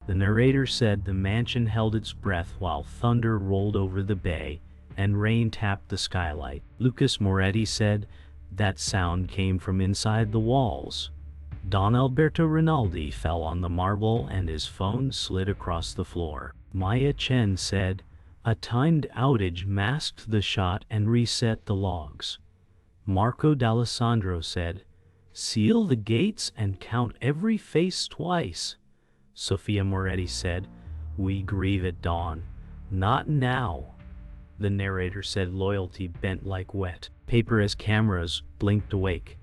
The narrator said the mansion held its breath while thunder rolled over the bay and rain tapped the skylight. Lucas Moretti said that sound came from inside the walls. Don Alberto Rinaldi fell on the marble and his phone slid across the floor. Maya Chen said a timed outage masked the shot and reset the logs. Marco D'Alessandro said, "Seal the gates and count every face twice." Sophia Moretti said, "We grieve at dawn, not now." The narrator said loyalty bent like wet paper as cameras blinked awake.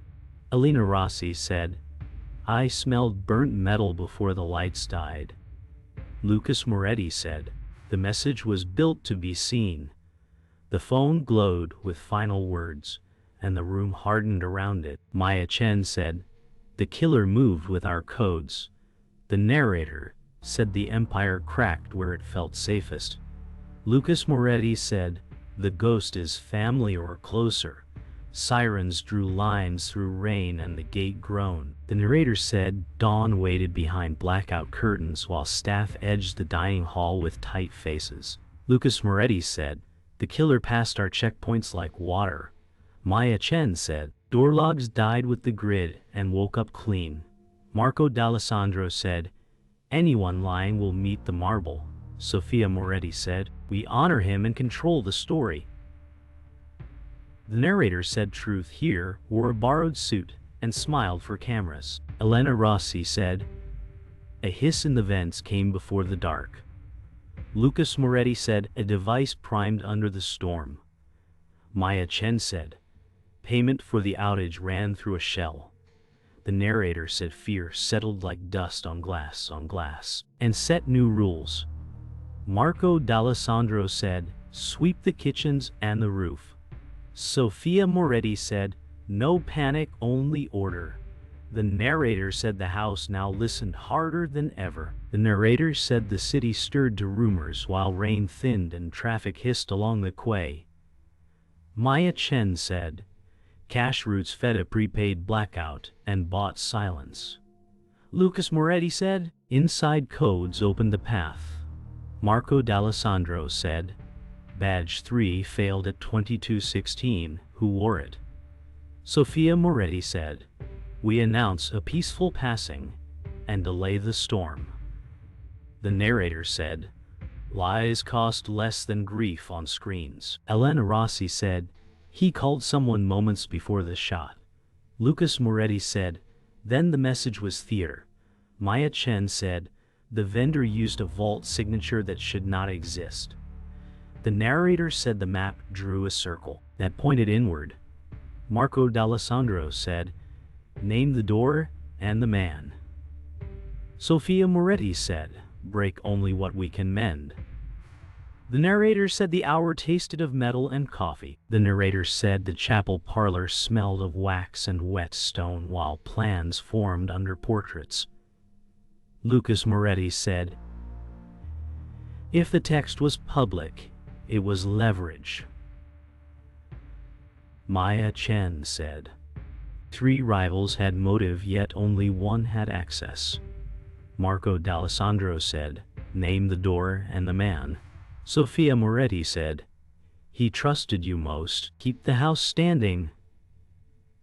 Elena Rossi said, "I smelled burnt metal before the lights died." Lucas Moretti said, "The message was built to be seen." The phone glowed with final words, and the room hardened around it. Maya Chen said, "The killer moved with our codes." The narrator said the empire cracked where it felt safest. Lucas Moretti said, "The ghost is family or closer." Sirens drew lines through rain and the gate groaned. The narrator said dawn waited behind blackout curtains while staff edged the dining hall with tight faces. Lucas Moretti said, "The killer passed our checkpoints like water." Maya Chen said, "Door logs died with the grid and woke up clean." Marco D'Alessandro said, "Anyone lying will meet the marble." Sophia Moretti said, "We honor him and control the story." The narrator said truth here wore a borrowed suit and smiled for cameras. Elena Rossi said, "A hiss in the vents came before the dark." Lucas Moretti said, "A device primed under the storm." Maya Chen said, "Payment for the outage ran through a shell." The narrator said fear settled like dust on glass and set new rules. Marco D'Alessandro said, "Sweep the kitchens and the roof." Sophia Moretti said, "No panic, only order." The narrator said the house now listened harder than ever. The narrator said the city stirred to rumors while rain thinned and traffic hissed along the quay. Maya Chen said, "Cash routes fed a prepaid blackout and bought silence." Lucas Moretti said, "Inside codes opened the path." Marco D'Alessandro said, "Badge 3 failed at 2216, who wore it?" Sophia Moretti said, "We announce a peaceful passing and delay the storm." The narrator said, "Lies cost less than grief on screens." Elena Rossi said, "He called someone moments before the shot." Lucas Moretti said, "Then the message was theater." Maya Chen said, "The vendor used a vault signature that should not exist." The narrator said the map drew a circle that pointed inward. Marco D'Alessandro said, "Name the door and the man." Sophia Moretti said, "Break only what we can mend." The narrator said the hour tasted of metal and coffee. The narrator said the chapel parlor smelled of wax and wet stone while plans formed under portraits. Lucas Moretti said, "If the text was public, it was leverage." Maya Chen said, 3 rivals had motive yet only one had access." Marco D'Alessandro said, "Name the door and the man." Sophia Moretti said, "He trusted you most. Keep the house standing."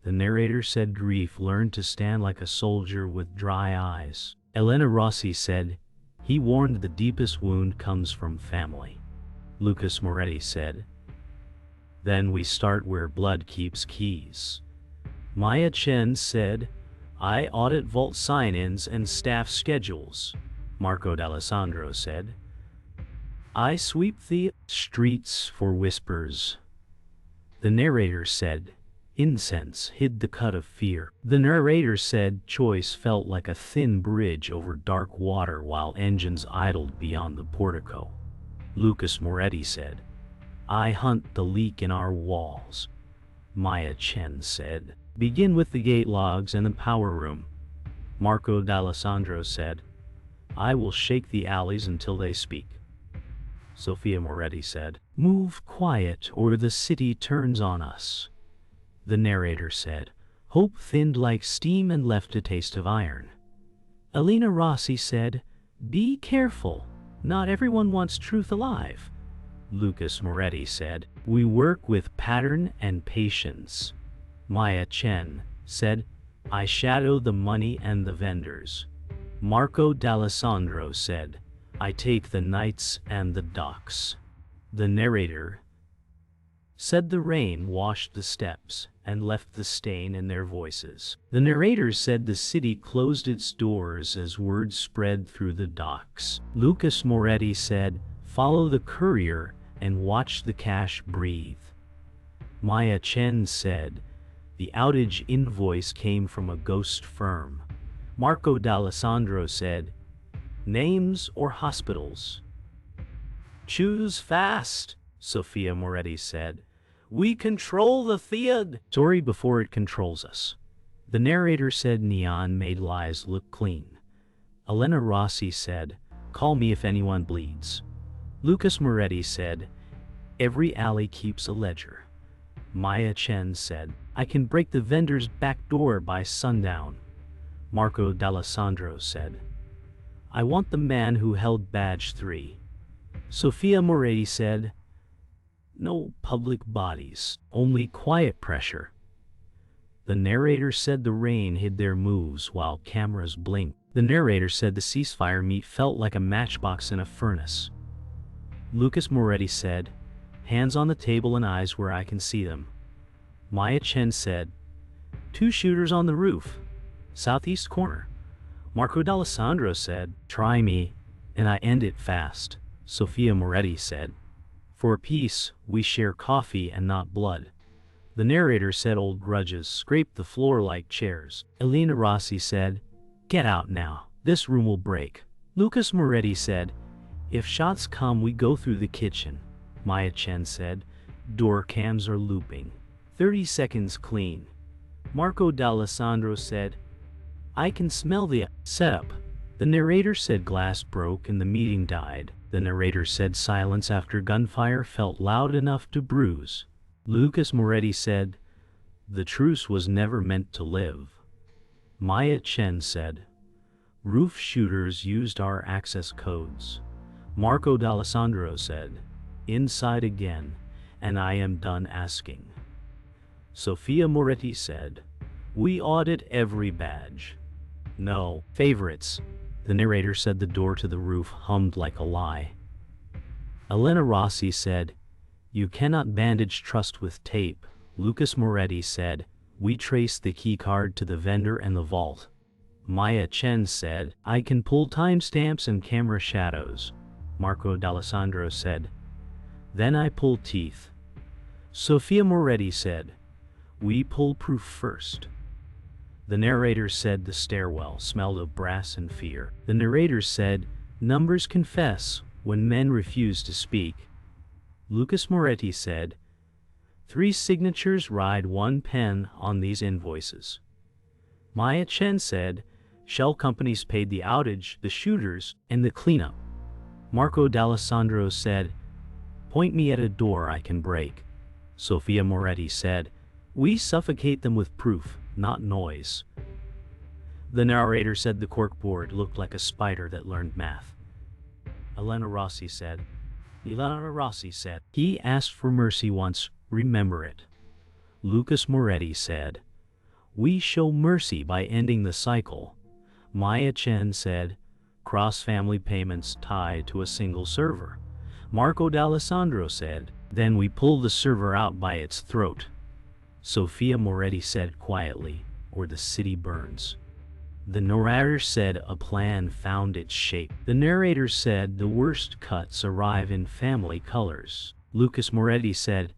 The narrator said grief learned to stand like a soldier with dry eyes. Elena Rossi said, "He warned the deepest wound comes from family." Lucas Moretti said, "Then we start where blood keeps keys." Maya Chen said, "I audit vault sign-ins and staff schedules." Marco D'Alessandro said, "I sweep the streets for whispers." The narrator said, "Incense hid the cut of fear." The narrator said choice felt like a thin bridge over dark water while engines idled beyond the portico. Lucas Moretti said, "I hunt the leak in our walls." Maya Chen said, "Begin with the gate logs and the power room." Marco D'Alessandro said, "I will shake the alleys until they speak." Sophia Moretti said, "Move quiet or the city turns on us." The narrator said, "Hope thinned like steam and left a taste of iron." Elena Rossi said, Be careful. Not everyone wants truth alive, Lucas Moretti said. We work with pattern and patience. Maya Chen said, I shadow the money and the vendors. Marco D'Alessandro said, I take the nights and the docks. The narrator said the rain washed the steps and left the stain in their voices. The narrator said the city closed its doors as word spread through the docks. Lucas Moretti said, follow the courier and watch the cash breathe. Maya Chen said, the outage invoice came from a ghost firm. Marco D'Alessandro said, names or hospitals? Choose fast, Sophia Moretti said. We control the theater. Story before it controls us. The narrator said neon made lies look clean. Elena Rossi said, call me if anyone bleeds. Lucas Moretti said, every alley keeps a ledger. Maya Chen said, I can break the vendor's back door by sundown. Marco D'Alessandro said, I want the man who held badge 3. Sophia Moretti said, no public bodies, only quiet pressure. The narrator said the rain hid their moves while cameras blinked. The narrator said the ceasefire meat felt like a matchbox in a furnace. Lucas Moretti said, hands on the table and eyes where I can see them. Maya Chen said, 2 shooters on the roof, southeast corner. Marco D'Alessandro said, try me, and I end it fast. Sophia Moretti said, for peace, we share coffee and not blood. The narrator said old grudges scraped the floor like chairs. Elena Rossi said, get out now, this room will break. Lucas Moretti said, if shots come we go through the kitchen. Maya Chen said, door cams are looping. 30 seconds clean. Marco D'Alessandro said, I can smell the setup. The narrator said glass broke and the meeting died. The narrator said silence after gunfire felt loud enough to bruise. Lucas Moretti said, the truce was never meant to live. Maya Chen said, roof shooters used our access codes. Marco D'Alessandro said, inside again, and I am done asking. Sophia Moretti said, we audit every badge. No favorites. The narrator said the door to the roof hummed like a lie. Elena Rossi said, you cannot bandage trust with tape. Lucas Moretti said, we trace the key card to the vendor and the vault. Maya Chen said, I can pull timestamps and camera shadows. Marco D'Alessandro said, then I pull teeth. Sophia Moretti said, we pull proof first. The narrator said the stairwell smelled of brass and fear. The narrator said, numbers confess when men refuse to speak. Lucas Moretti said, 3 signatures ride 1 pen on these invoices. Maya Chen said, shell companies paid the outage, the shooters, and the cleanup. Marco D'Alessandro said, point me at a door I can break. Sophia Moretti said, we suffocate them with proof, not noise. The narrator said the corkboard looked like a spider that learned math. Elena Rossi said, he asked for mercy once, remember it. Lucas Moretti said, we show mercy by ending the cycle. Maya Chen said, cross-family payments tied to a single server. Marco D'Alessandro said, then we pull the server out by its throat. Sophia Moretti said quietly, or the city burns. The narrator said a plan found its shape. The narrator said the worst cuts arrive in family colors. Lucas Moretti said,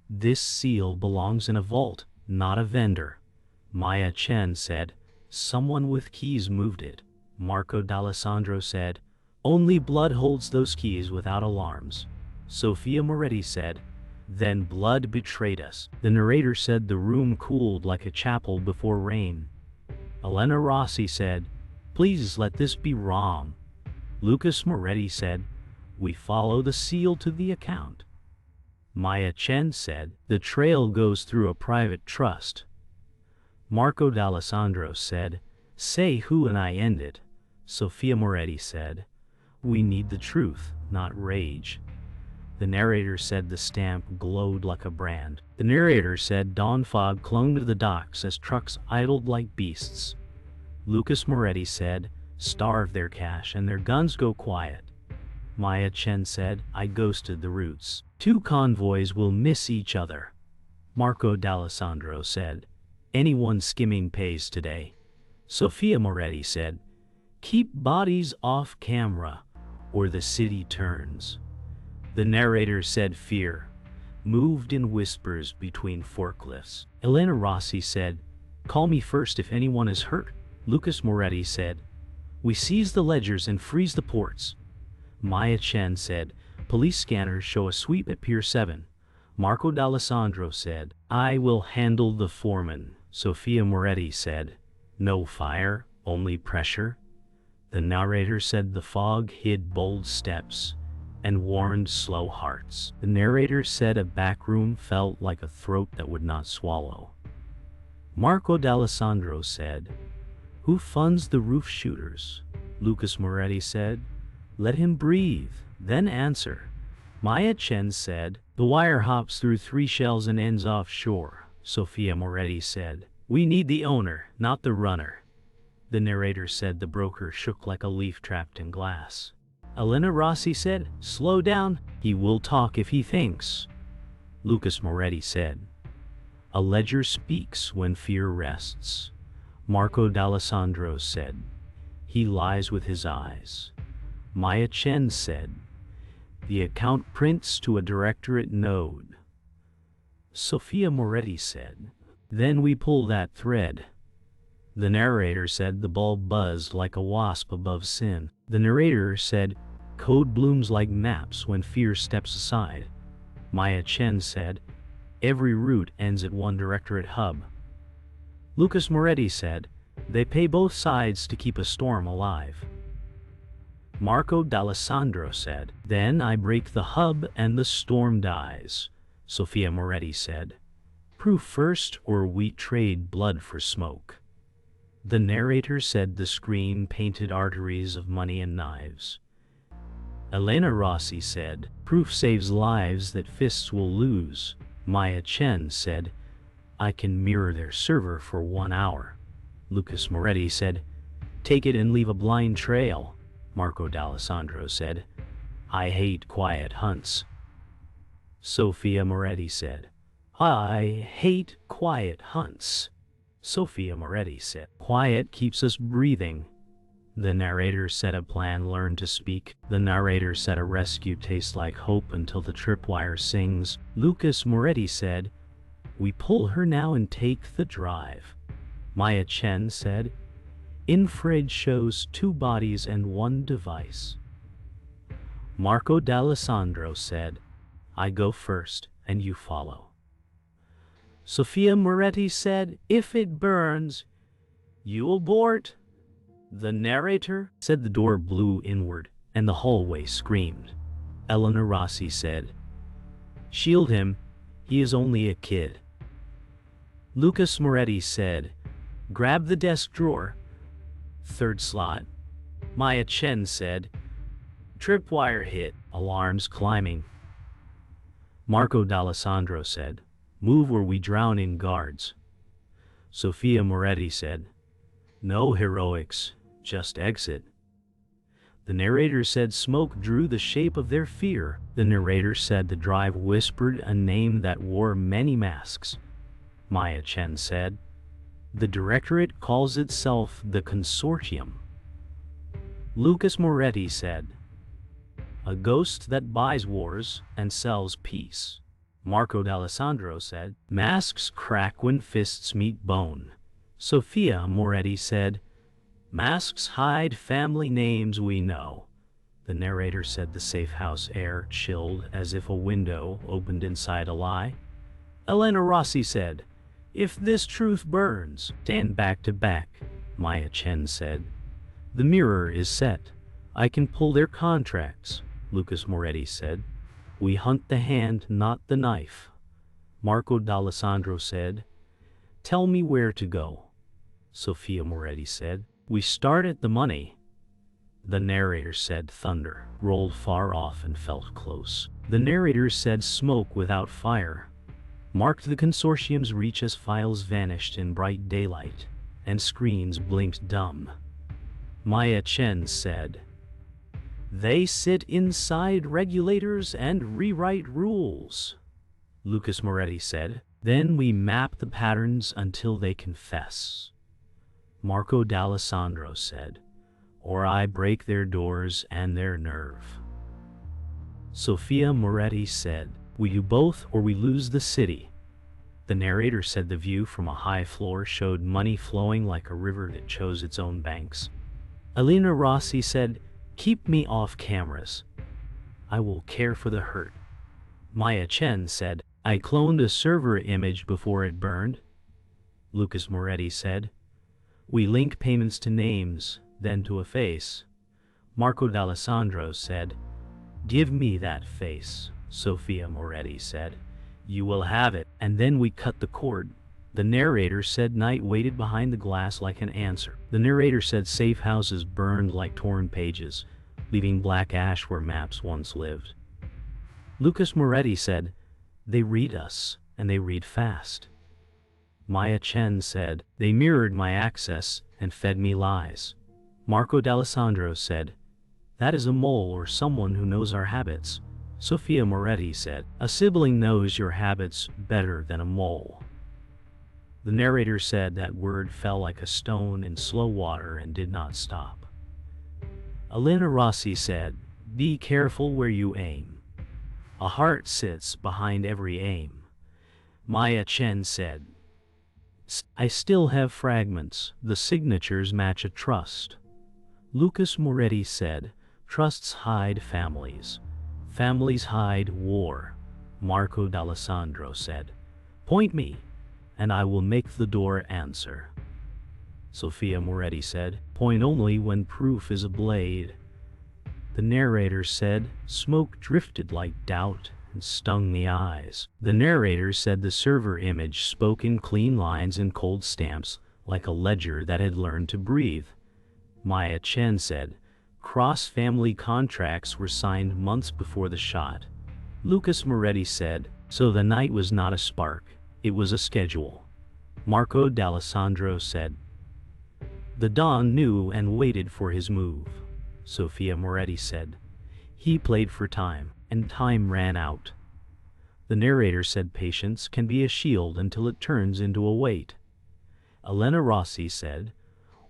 this seal belongs in a vault, not a vendor. Maya Chen said, someone with keys moved it. Marco D'Alessandro said, only blood holds those keys without alarms. Sophia Moretti said, then blood betrayed us. The narrator said the room cooled like a chapel before rain. Elena Rossi said, please let this be wrong. Lucas Moretti said, we follow the seal to the account. Maya Chen said, the trail goes through a private trust. Marco D'Alessandro said, say who and I end it. Sophia Moretti said, We need the truth, not rage. The narrator said the stamp glowed like a brand. The narrator said dawn fog clung to the docks as trucks idled like beasts. Lucas Moretti said, starve their cash and their guns go quiet. Maya Chen said, I ghosted the routes. Two convoys will miss each other. Marco D'Alessandro said, anyone skimming pays today. Sophia Moretti said, keep bodies off camera or the city turns. The narrator said fear moved in whispers between forklifts. Elena Rossi said, call me first if anyone is hurt. Lucas Moretti said, we seize the ledgers and freeze the ports. Maya Chen said, police scanners show a sweep at Pier 7. Marco D'Alessandro said, I will handle the foreman. Sophia Moretti said, no fire, only pressure. The narrator said the fog hid bold steps and warned slow hearts. The narrator said a back room felt like a throat that would not swallow. Marco D'Alessandro said, who funds the roof shooters? Lucas Moretti said, let him breathe, then answer. Maya Chen said, the wire hops through 3 shells and ends offshore. Sophia Moretti said, we need the owner, not the runner. The narrator said the broker shook like a leaf trapped in glass. Elena Rossi said, slow down, he will talk if he thinks. Lucas Moretti said, a ledger speaks when fear rests. Marco D'Alessandro said, he lies with his eyes. Maya Chen said, the account prints to a directorate node. Sophia Moretti said, then we pull that thread. The narrator said the bulb buzzed like a wasp above sin. The narrator said, code blooms like maps when fear steps aside. Maya Chen said, every route ends at one directorate hub. Lucas Moretti said, they pay both sides to keep a storm alive. Marco D'Alessandro said, then I break the hub and the storm dies. Sophia Moretti said, proof first or we trade blood for smoke. The narrator said the screen painted arteries of money and knives. Elena Rossi said, proof saves lives that fists will lose. Maya Chen said, I can mirror their server for 1 hour. Lucas Moretti said, take it and leave a blind trail. Marco D'Alessandro said, I hate quiet hunts. Sophia Moretti said, I hate quiet hunts. Sophia Moretti said, quiet keeps us breathing. The narrator said a plan learned to speak. The narrator said a rescue tastes like hope until the tripwire sings. Lucas Moretti said, we pull her now and take the drive. Maya Chen said, infrared shows 2 bodies and 1 device. Marco D'Alessandro said, I go first and you follow. Sophia Moretti said, if it burns, you abort. The narrator said the door blew inward and the hallway screamed. Elena Rossi said, shield him, he is only a kid. Lucas Moretti said, grab the desk drawer. 3rd slot. Maya Chen said, tripwire hit, alarms climbing. Marco D'Alessandro said, move or we drown in guards. Sophia Moretti said, no heroics, just exit. The narrator said smoke drew the shape of their fear. The narrator said the drive whispered a name that wore many masks. Maya Chen said, the directorate calls itself the Consortium. Lucas Moretti said, a ghost that buys wars and sells peace. Marco D'Alessandro said, masks crack when fists meet bone. Sophia Moretti said, masks hide family names we know. The narrator said the safe house air chilled as if a window opened inside a lie. Elena Rossi said, if this truth burns, stand back to back. Maya Chen said, the mirror is set. I can pull their contracts. Lucas Moretti said, we hunt the hand, not the knife. Marco D'Alessandro said, tell me where to go. Sophia Moretti said, we start at the money. The narrator said thunder rolled far off and felt close. The narrator said smoke without fire marked the Consortium's reach as files vanished in bright daylight, and screens blinked dumb. Maya Chen said, "They sit inside regulators and rewrite rules." Lucas Moretti said, "Then we map the patterns until they confess." Marco D'Alessandro said, "Or I break their doors and their nerve." Sophia Moretti said, "We do both or we lose the city." The narrator said the view from a high floor showed money flowing like a river that chose its own banks. Elena Rossi said, "Keep me off cameras. I will care for the hurt." Maya Chen said, "I cloned a server image before it burned." Lucas Moretti said, "We link payments to names, then to a face." Marco D'Alessandro said, "Give me that face." Sophia Moretti said, "You will have it." And then we cut the cord. The narrator said night waited behind the glass like an answer. The narrator said safe houses burned like torn pages, leaving black ash where maps once lived. Lucas Moretti said, "They read us, and they read fast." Maya Chen said, "They mirrored my access and fed me lies." Marco D'Alessandro said, "That is a mole or someone who knows our habits." Sophia Moretti said, "A sibling knows your habits better than a mole." The narrator said that word fell like a stone in slow water and did not stop. Elena Rossi said, "Be careful where you aim. A heart sits behind every aim." Maya Chen said, "I still have fragments. The signatures match a trust." Lucas Moretti said, "Trusts hide families. Families hide war." Marco D'Alessandro said, "Point me, and I will make the door answer." Sophia Moretti said, "Point only when proof is a blade." The narrator said, "Smoke drifted like doubt and stung the eyes." The narrator said the server image spoke in clean lines and cold stamps, like a ledger that had learned to breathe. Maya Chen said, "Cross-family contracts were signed months before the shot." Lucas Moretti said, "So the night was not a spark, it was a schedule." Marco D'Alessandro said, "The Don knew and waited for his move." Sophia Moretti said, "He played for time, and time ran out." The narrator said patience can be a shield until it turns into a weight. Elena Rossi said,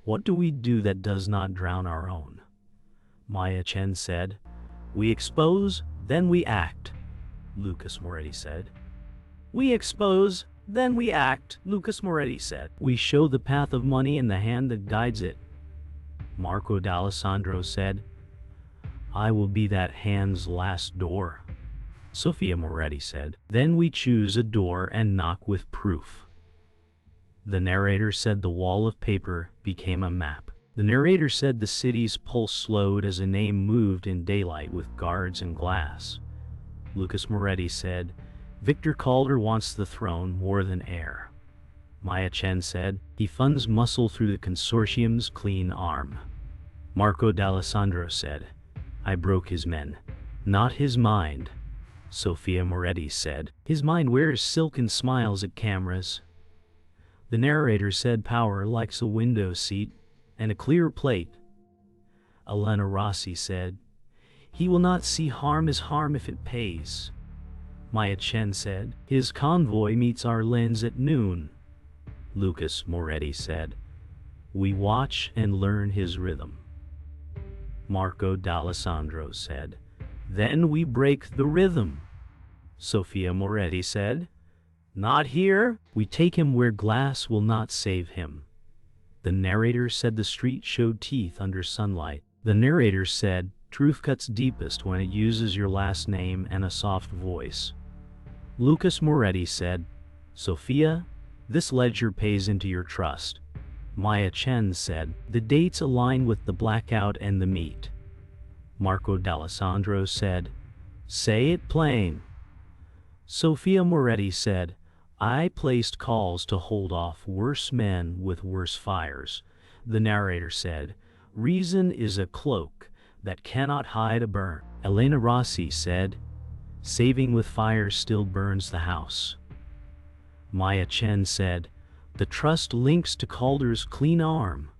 "What do we do that does not drown our own?" Maya Chen said, "We expose, then we act." Lucas Moretti said, "We expose, then we act." Lucas Moretti said, "We show the path of money and the hand that guides it." Marco D'Alessandro said, "I will be that hand's last door." Sophia Moretti said, "Then we choose a door and knock with proof." The narrator said the wall of paper became a map. The narrator said the city's pulse slowed as a name moved in daylight with guards and glass. Lucas Moretti said, "Victor Calder wants the throne more than air." Maya Chen said, "He funds muscle through the Consortium's clean arm." Marco D'Alessandro said, "I broke his men, not his mind." Sophia Moretti said, "His mind wears silk and smiles at cameras." The narrator said power likes a window seat and a clear plate. Elena Rossi said, "He will not see harm as harm if it pays." Maya Chen said, "His convoy meets our lens at noon." Lucas Moretti said, "We watch and learn his rhythm." Marco D'Alessandro said, "Then we break the rhythm." Sophia Moretti said, "Not here. We take him where glass will not save him." The narrator said the street showed teeth under sunlight. The narrator said, "Truth cuts deepest when it uses your last name and a soft voice." Lucas Moretti said, "Sophia, this ledger pays into your trust." Maya Chen said, "The dates align with the blackout and the meat." Marco D'Alessandro said, "Say it plain." Sophia Moretti said, "I placed calls to hold off worse men with worse fires." The narrator said, Reason is a cloak that cannot hide a burn. Elena Rossi said, saving with fire still burns the house. Maya Chen said, the trust links to Calder's clean arm.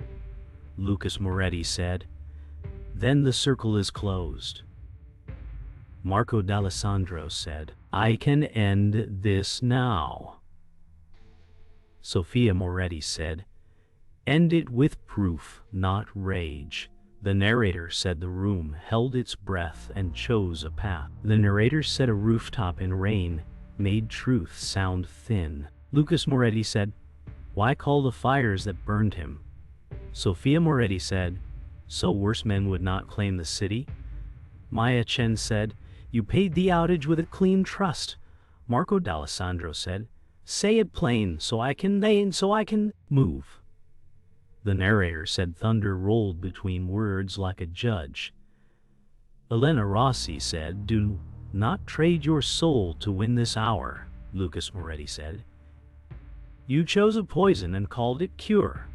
Lucas Moretti said, then the circle is closed. Marco D'Alessandro said, I can end this now. Sophia Moretti said, end it with proof, not rage. The narrator said the room held its breath and chose a path. The narrator said a rooftop in rain made truth sound thin. Lucas Moretti said, why call the fires that burned him? Sophia Moretti said, so worse men would not claim the city? Maya Chen said, you paid the outage with a clean trust. Marco D'Alessandro said, say it plain so I can move. The narrator said thunder rolled between words like a judge. Elena Rossi said, do not trade your soul to win this hour. Lucas Moretti said, you chose a poison and called it cure.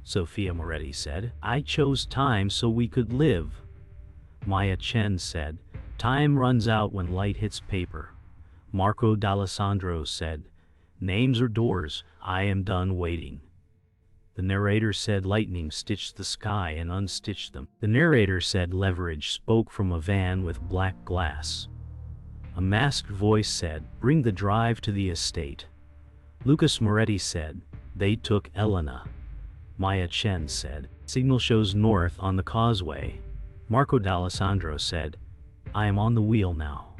Sophia Moretti said, I chose time so we could live. Maya Chen said, time runs out when light hits paper. Marco D'Alessandro said, names are doors, I am done waiting. The narrator said lightning stitched the sky and unstitched them. The narrator said leverage spoke from a van with black glass. A masked voice said, bring the drive to the estate. Lucas Moretti said, they took Elena. Maya Chen said, signal shows north on the causeway. Marco D'Alessandro said, I am on the wheel now.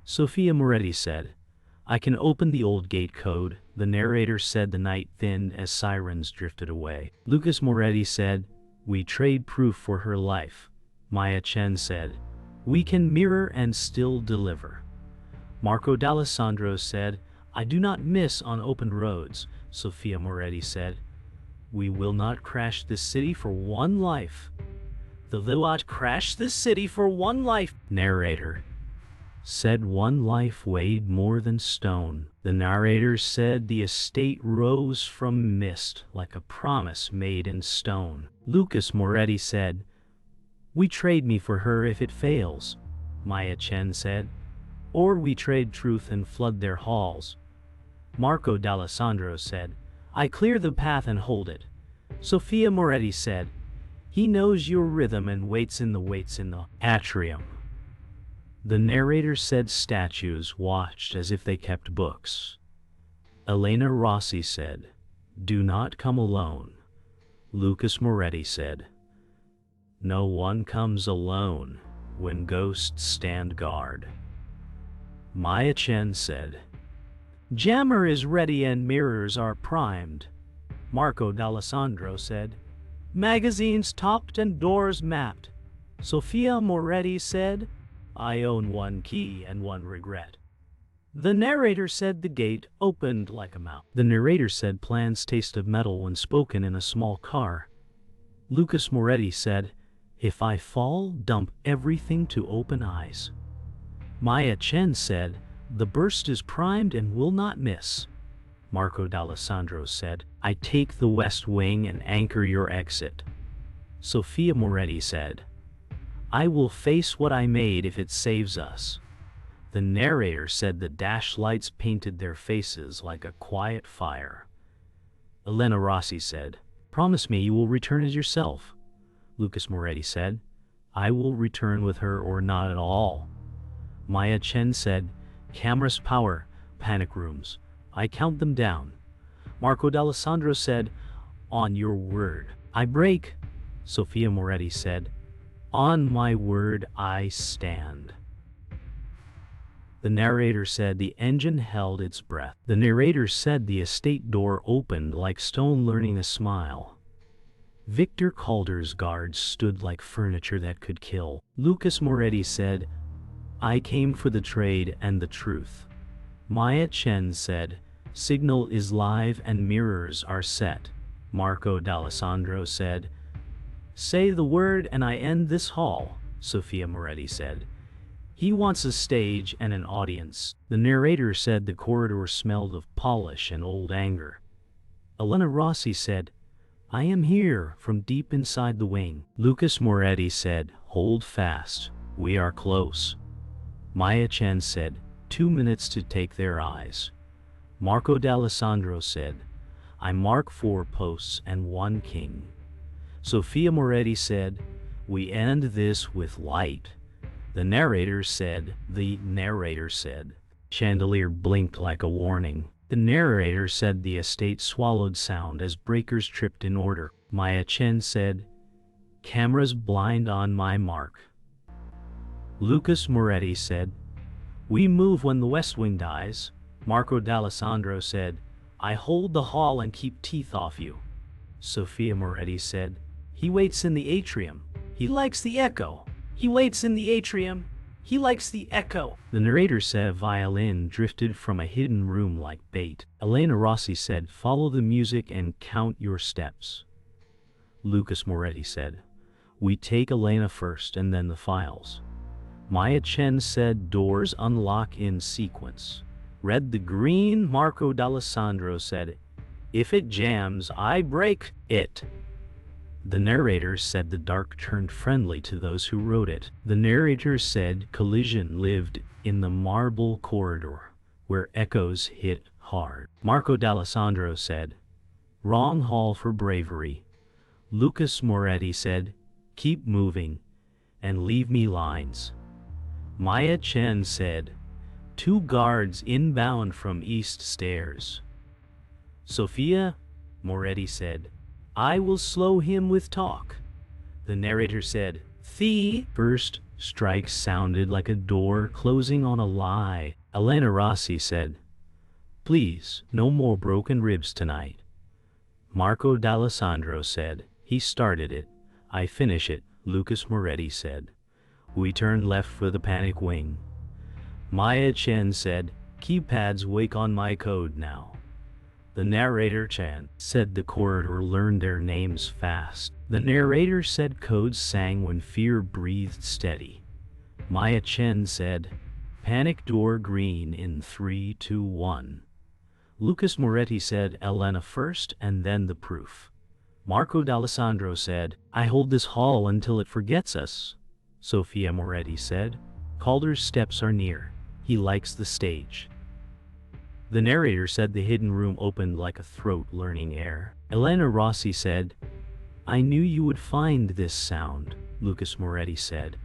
Sophia Moretti said, I can open the old gate code. The narrator said the night thinned as sirens drifted away. Lucas Moretti said, we trade proof for her life. Maya Chen said, we can mirror and still deliver. Marco D'Alessandro said, I do not miss on open roads. Sophia Moretti said, we will not crash this city for one life. The will not crash this city for one life. Narrator said one life weighed more than stone. The narrator said the estate rose from mist like a promise made in stone. Lucas Moretti said, we trade me for her if it fails. Maya Chen said, or we trade truth and flood their halls. Marco D'Alessandro said, I clear the path and hold it. Sophia Moretti said, he knows your rhythm and waits in the atrium. The narrator said statues watched as if they kept books. Elena Rossi said, do not come alone. Lucas Moretti said, no one comes alone when ghosts stand guard. Maya Chen said, jammer is ready and mirrors are primed. Marco D'Alessandro said, magazines topped and doors mapped. Sophia Moretti said, I own one key and one regret. The narrator said the gate opened like a mouth. The narrator said plans taste of metal when spoken in a small car. Lucas Moretti said, if I fall, dump everything to open eyes. Maya Chen said, the burst is primed and will not miss. Marco D'Alessandro said, I take the west wing and anchor your exit. Sophia Moretti said, I will face what I made if it saves us. The narrator said the dash lights painted their faces like a quiet fire. Elena Rossi said, promise me you will return as yourself. Lucas Moretti said, I will return with her or not at all. Maya Chen said, cameras power, panic rooms. I count them down. Marco D'Alessandro said, on your word. I break. Sophia Moretti said, on my word I stand. The narrator said the engine held its breath. The narrator said the estate door opened like stone learning a smile. Victor Calder's guards stood like furniture that could kill. Lucas Moretti said, I came for the trade and the truth. Maya Chen said, signal is live and mirrors are set. Marco D'Alessandro said, say the word and I end this hall. Sophia Moretti said, he wants a stage and an audience. The narrator said the corridor smelled of polish and old anger. Elena Rossi said, I am here from deep inside the wing. Lucas Moretti said, hold fast. We are close. Maya Chen said, 2 minutes to take their eyes. Marco D'Alessandro said, I mark 4 posts and 1 king. Sophia Moretti said, we end this with light. The narrator said, Chandelier blinked like a warning. The narrator said the estate swallowed sound as breakers tripped in order. Maya Chen said, cameras blind on my mark. Lucas Moretti said, we move when the West Wing dies. Marco D'Alessandro said, I hold the hall and keep teeth off you. Sophia Moretti said, he waits in the atrium. He likes the echo. He waits in the atrium. He likes the echo. The narrator said a violin drifted from a hidden room like bait. Elena Rossi said, follow the music and count your steps. Lucas Moretti said, we take Elena first and then the files. Maya Chen said, doors unlock in sequence. Read the green. Marco D'Alessandro said, if it jams, I break it. The narrator said the dark turned friendly to those who wrote it. The narrator said collision lived in the marble corridor, where echoes hit hard. Marco D'Alessandro said, wrong hall for bravery. Lucas Moretti said, keep moving, and leave me lines. Maya Chen said, 2 guards inbound from east stairs. Sophia Moretti said, I will slow him with talk. The narrator said, the first strike sounded like a door closing on a lie. Elena Rossi said, please, no more broken ribs tonight. Marco D'Alessandro said, he started it, I finish it. Lucas Moretti said, we turned left for the panic wing. Maya Chen said, keypads wake on my code now. The narrator Chen said the corridor learned their names fast. The narrator said codes sang when fear breathed steady. Maya Chen said, panic door green in 3, 2, 1. Lucas Moretti said Elena first and then the proof. Marco D'Alessandro said, I hold this hall until it forgets us. Sophia Moretti said, Calder's steps are near. He likes the stage. The narrator said the hidden room opened like a throat learning air. Elena Rossi said, I knew you would find this sound. Lucas Moretti said,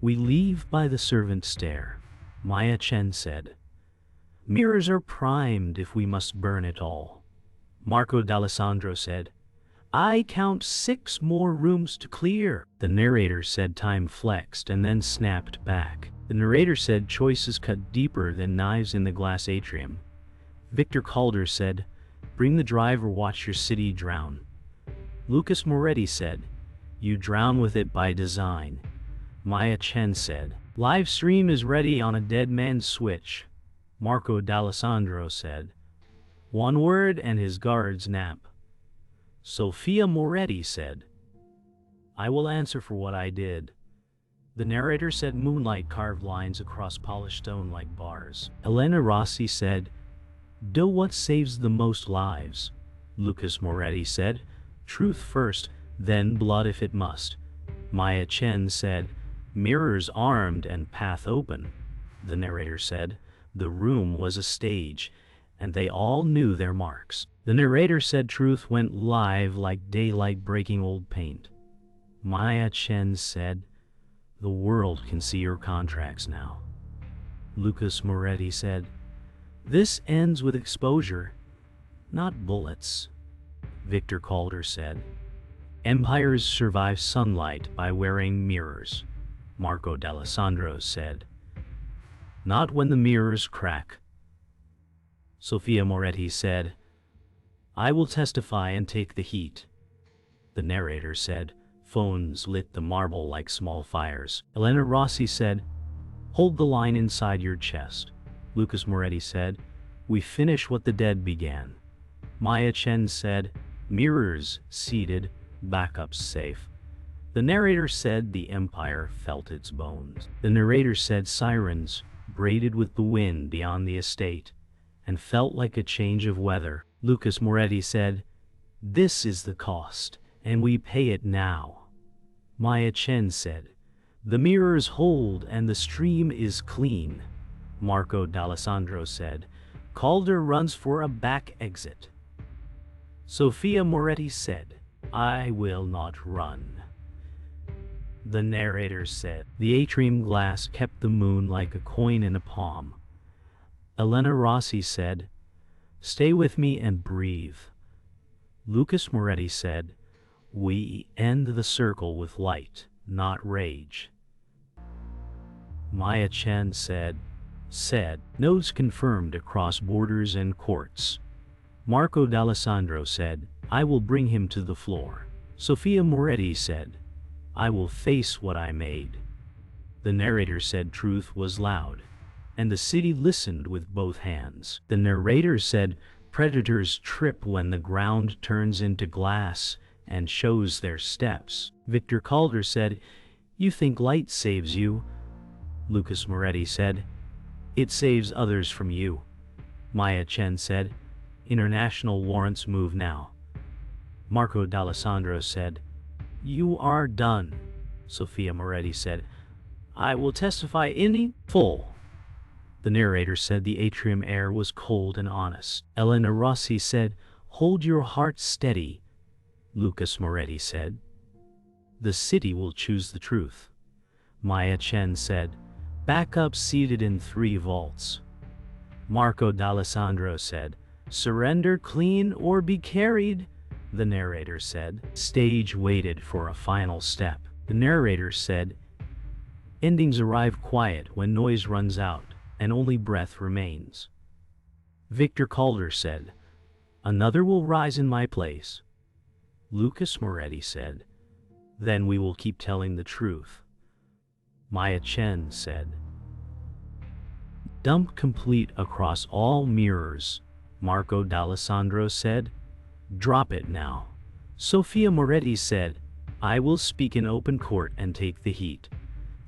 we leave by the servant stair. Maya Chen said, mirrors are primed if we must burn it all. Marco D'Alessandro said, I count 6 more rooms to clear. The narrator said time flexed and then snapped back. The narrator said choices cut deeper than knives in the glass atrium. Victor Calder said, bring the drive or watch your city drown. Lucas Moretti said, you drown with it by design. Maya Chen said, live stream is ready on a dead man's switch. Marco D'Alessandro said, 1 word and his guards nap. Sophia Moretti said, I will answer for what I did. The narrator said moonlight carved lines across polished stone like bars. Elena Rossi said, do what saves the most lives. Lucas Moretti said, truth first, then blood if it must. Maya Chen said, mirrors armed and path open. The narrator said, the room was a stage, and they all knew their marks. The narrator said truth went live like daylight breaking old paint. Maya Chen said, the world can see your contracts now. Lucas Moretti said, this ends with exposure, not bullets. Victor Calder said, empires survive sunlight by wearing mirrors. Marco D'Alessandro said, not when the mirrors crack. Sophia Moretti said, I will testify and take the heat. The narrator said, phones lit the marble like small fires. Elena Rossi said, hold the line inside your chest. Lucas Moretti said, we finish what the dead began. Maya Chen said, mirrors seated, backups safe. The narrator said the empire felt its bones. The narrator said sirens braided with the wind beyond the estate and felt like a change of weather. Lucas Moretti said, This is the cost, and we pay it now. Maya Chen said. The mirrors hold and the stream is clean. Marco D'Alessandro said. Calder runs for a back exit. Sophia Moretti said. I will not run. The narrator said. The atrium glass kept the moon like a coin in a palm. Elena Rossi said. Stay with me and breathe. Lucas Moretti said. We end the circle with light, not rage. Maya Chen said. Nodes confirmed across borders and courts. Marco D'Alessandro said. I will bring him to the floor. Sophia Moretti said. I will face what I made. The narrator said truth was loud, and the city listened with both hands. The narrator said predators trip when the ground turns into glass and shows their steps. Victor Calder said, You think light saves you? Lucas Moretti said, It saves others from you. Maya Chen said, International warrants move now. Marco D'Alessandro said, You are done. Sophia Moretti said, I will testify in full. The narrator said the atrium air was cold and honest. Elena Rossi said, Hold your heart steady. Lucas Moretti said, The city will choose the truth. Maya Chen said, Backup seated in 3 vaults. Marco D'Alessandro said, Surrender clean or be carried. The narrator said, Stage waited for a final step. The narrator said, Endings arrive quiet when noise runs out and only breath remains. Victor Calder said, Another will rise in my place. Lucas Moretti said, Then we will keep telling the truth. Maya Chen said, Dump complete across all mirrors. Marco D'Alessandro said, Drop it now. Sophia Moretti said, I will speak in open court and take the heat.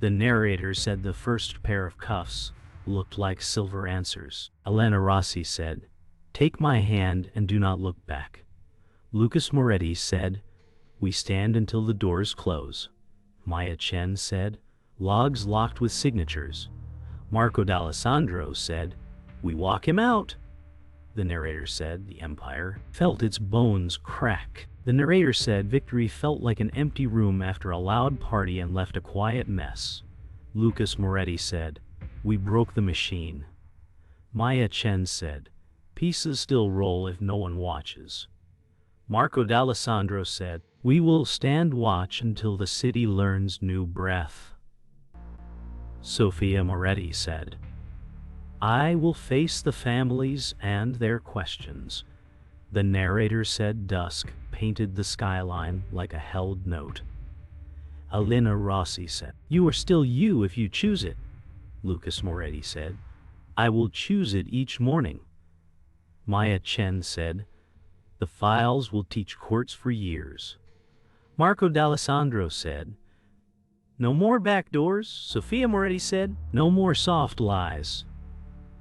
The narrator said the first pair of cuffs looked like silver answers. Elena Rossi said, Take my hand and do not look back. Lucas Moretti said, We stand until the doors close. Maya Chen said, Logs locked with signatures. Marco D'Alessandro said, We walk him out. The narrator said the Empire felt its bones crack. The narrator said victory felt like an empty room after a loud party and left a quiet mess. Lucas Moretti said, We broke the machine. Maya Chen said, Pieces still roll if no one watches. Marco D'Alessandro said, We will stand watch until the city learns new breath. Sophia Moretti said, I will face the families and their questions. The narrator said dusk painted the skyline like a held note. Elena Rossi said, You are still you if you choose it. Lucas Moretti said, I will choose it each morning. Maya Chen said, The files will teach courts for years. Marco D'Alessandro said, No more back doors. Sophia Moretti said, No more soft lies.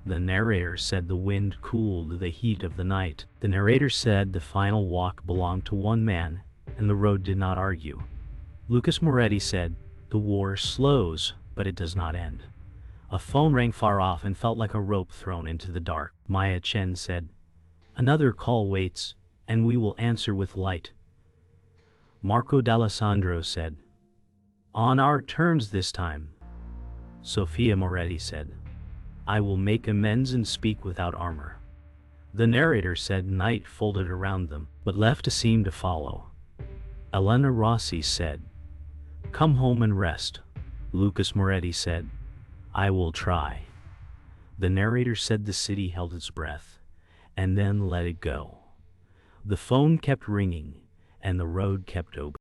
The narrator said the wind cooled the heat of the night. The narrator said the final walk belonged to one man, and the road did not argue. Lucas Moretti said, The war slows, but it does not end. A phone rang far off and felt like a rope thrown into the dark. Maya Chen said, Another call waits, and we will answer with light. Marco D'Alessandro said, On our terms this time. Sophia Moretti said, I will make amends and speak without armor. The narrator said night folded around them, but left a seam to follow. Elena Rossi said, Come home and rest. Lucas Moretti said, I will try. The narrator said the city held its breath, and then let it go. The phone kept ringing, and the road kept open.